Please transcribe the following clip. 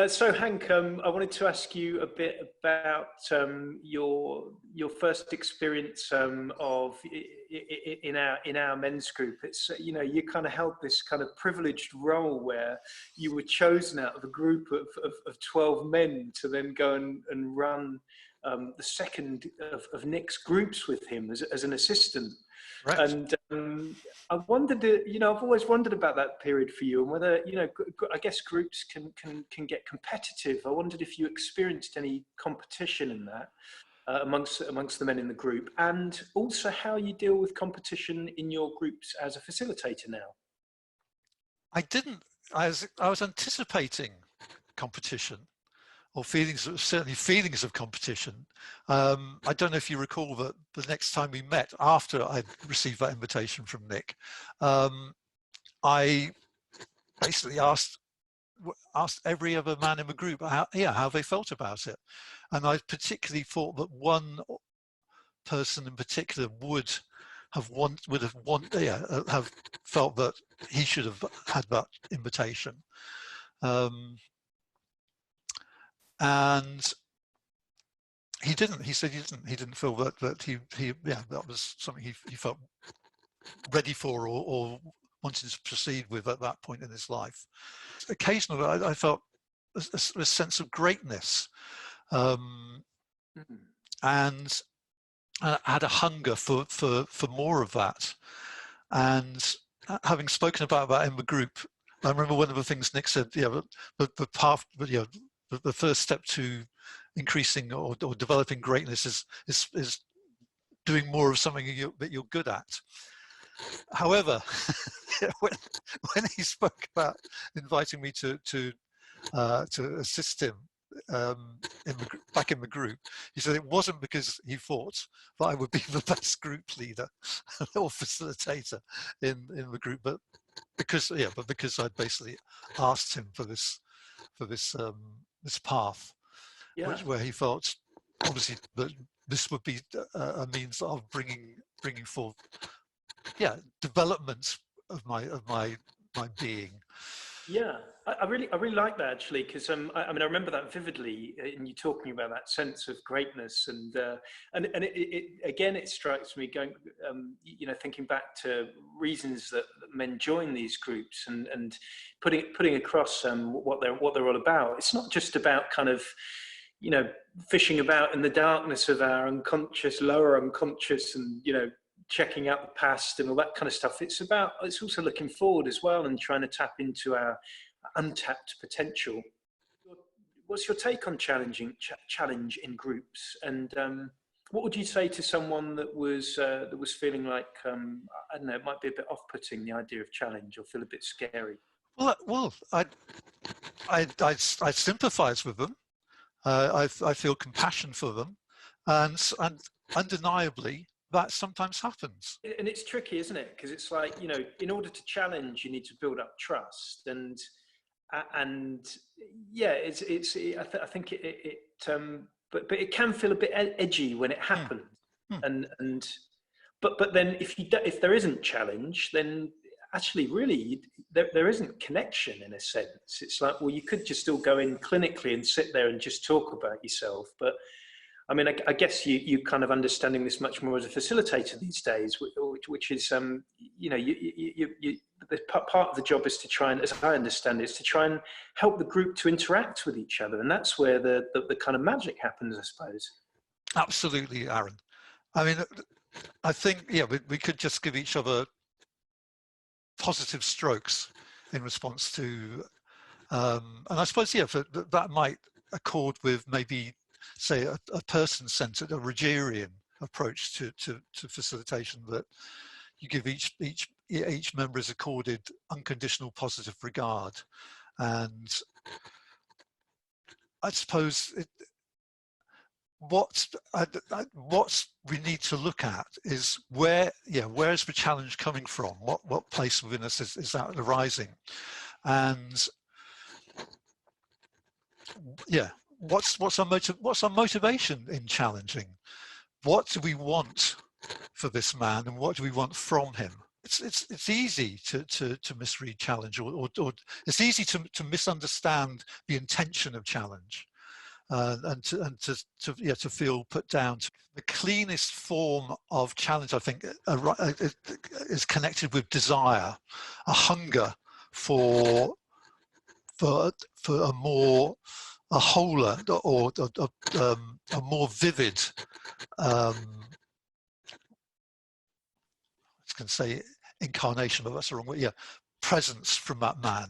So Hank, I wanted to ask you a bit about your first experience of in our men's group. It's you kind of held this kind of privileged role where you were chosen out of a group of 12 men to then go and run the second of Nick's groups with him as an assistant. Right. And I wondered, I've always wondered about that period for you and whether, I guess groups can get competitive. I wondered if you experienced any competition in that amongst the men in the group, and also how you deal with competition in your groups as a facilitator now. I didn't. I was anticipating competition, or certainly feelings of competition. I don't know if you recall that the next time we met after I received that invitation from Nick, I basically asked every other man in the group how they felt about it, and I particularly thought that one person in particular would have felt that he should have had that invitation. And he didn't. He said he didn't feel that that was something he felt ready for or wanted to proceed with at that point in his life. Occasionally, I felt a sense of greatness, and I had a hunger for more of that. And having spoken about that in the group, I remember one of the things Nick said. The path, the first step to increasing or developing greatness is doing more of something that you're good at. However, when he spoke about inviting me to assist him back in the group, he said it wasn't because he thought that I would be the best group leader or facilitator in the group, but because I'd basically asked him for this path, where he felt obviously that this would be a means of bringing forth development of my being. Yeah, I really like that, actually, because I remember that vividly in you talking about that sense of greatness, and it strikes me going thinking back to reasons that men join these groups and putting across what they're all about. It's not just about kind of fishing about in the darkness of our unconscious, lower unconscious, and checking out the past and all that kind of stuff. It's also looking forward as well and trying to tap into our untapped potential. What's your take on challenge in groups? And what would you say to someone that was feeling like I don't know, it might be a bit off-putting, the idea of challenge, or feel a bit scary? Well, I sympathise with them. I feel compassion for them, and undeniably, that sometimes happens. And it's tricky, isn't it? Because it's like, in order to challenge, you need to build up trust, and yeah, I think but it can feel a bit edgy when it happens. But then if there isn't challenge, then actually really there isn't connection in a sense. It's like, well, you could just all go in clinically and sit there and just talk about yourself, but I mean, I guess you kind of understanding this much more as a facilitator these days, which is, part of the job is to try and, as I understand it, is to try and help the group to interact with each other. And that's where the kind of magic happens, I suppose. Absolutely, Aaron. I mean, I think, we could just give each other positive strokes in response to, and I suppose, that might accord with maybe, say, a person-centered, a Rogerian approach to facilitation, that you give each member is accorded unconditional positive regard. And I suppose what we need to look at is where is the challenge coming from? What place within us is that arising? And what's our motivation in challenging? What do we want for this man, and what do we want from him? it's easy to misread challenge, or it's easy to misunderstand the intention of challenge, and to feel put down. The cleanest form of challenge, I think, is connected with desire, a hunger for a wholer, or a more vivid, I was going to say incarnation, but that's the wrong way. Yeah, presence from that man.